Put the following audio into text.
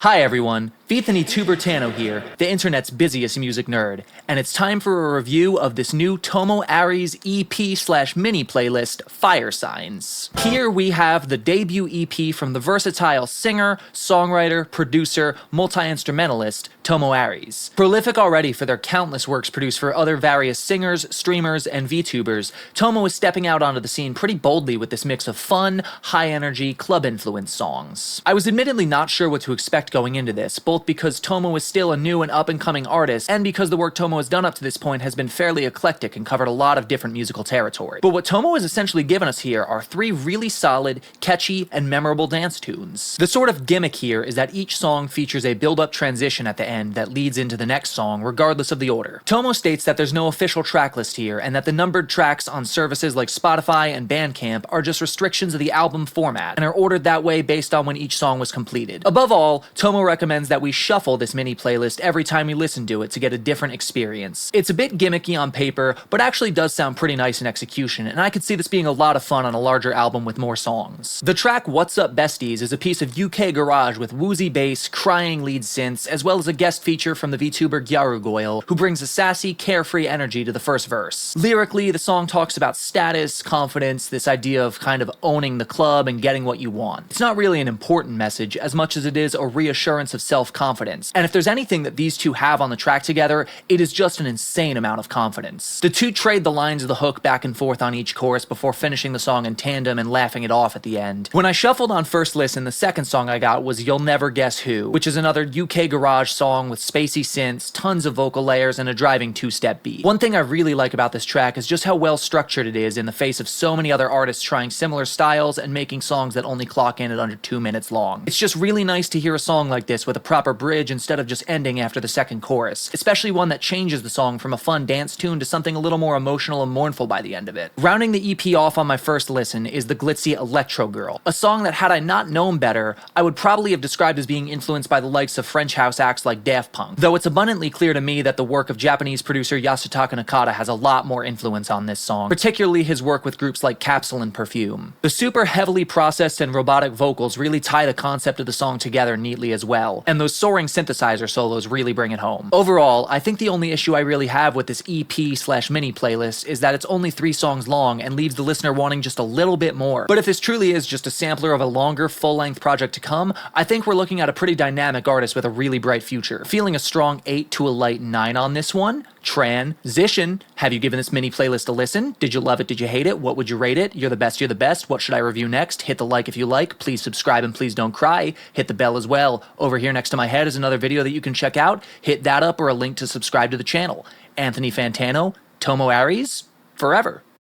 Hi everyone, Anthony Tubertano here, the internet's busiest music nerd, and it's time for a review of this new Tomo Aries EP/mini playlist, Fire Signs. Here we have the debut EP from the versatile singer, songwriter, producer, multi-instrumentalist, Tomo Aries. Prolific already for their countless works produced for other various singers, streamers, and VTubers, Tomo is stepping out onto the scene pretty boldly with this mix of fun, high-energy, club-influenced songs. I was admittedly not sure what to expect going into this, both because Tomo is still a new and up-and-coming artist, and because the work Tomo has done up to this point has been fairly eclectic and covered a lot of different musical territory. But what Tomo has essentially given us here are 3 really solid, catchy, and memorable dance tunes. The sort of gimmick here is that each song features a build-up transition at the end that leads into the next song, regardless of the order. Tomo states that there's no official track list here, and that the numbered tracks on services like Spotify and Bandcamp are just restrictions of the album format, and are ordered that way based on when each song was completed. Above all, Tomo recommends that we shuffle this mini playlist every time we listen to it to get a different experience. It's a bit gimmicky on paper, but actually does sound pretty nice in execution, and I could see this being a lot of fun on a larger album with more songs. The track What's Up Besties is a piece of UK garage with woozy bass, crying lead synths, as well as a guest feature from the VTuber Gyarugoyle, who brings a sassy, carefree energy to the first verse. Lyrically, the song talks about status, confidence, this idea of kind of owning the club and getting what you want. It's not really an important message as much as it is a reassurance of self-confidence, and if there's anything that these two have on the track together, it is just an insane amount of confidence. The two trade the lines of the hook back and forth on each chorus before finishing the song in tandem and laughing it off at the end. When I shuffled on first listen, the second song I got was You'll Never Guess Who, which is another UK garage song with spacey synths, tons of vocal layers, and a driving 2-step beat. One thing I really like about this track is just how well structured it is in the face of so many other artists trying similar styles and making songs that only clock in at under 2 minutes long. It's just really nice to hear a song like this with a proper bridge instead of just ending after the second chorus, especially one that changes the song from a fun dance tune to something a little more emotional and mournful by the end of it. Rounding the EP off on my first listen is the glitzy Electro Girl, a song that had I not known better, I would probably have described as being influenced by the likes of French house acts like Daft Punk, though it's abundantly clear to me that the work of Japanese producer Yasutaka Nakata has a lot more influence on this song, particularly his work with groups like Capsule and Perfume. The super heavily processed and robotic vocals really tie the concept of the song together neatly as well, and those soaring synthesizer solos really bring it home. Overall, I think the only issue I really have with this EP/mini playlist is that it's only 3 songs long and leaves the listener wanting just a little bit more. But if this truly is just a sampler of a longer, full-length project to come, I think we're looking at a pretty dynamic artist with a really bright future. Feeling a strong 8 to a light 9 on this one. Transition. Have you given this mini playlist a listen? Did you love it? Did you hate it? What would you rate it? You're the best, you're the best. What should I review next? Hit the like if you like. Please subscribe and please don't cry. Hit the bell as well. Over here next to my head is another video that you can check out. Hit that up or a link to subscribe to the channel. Anthony Fantano, Tomo Aries, forever.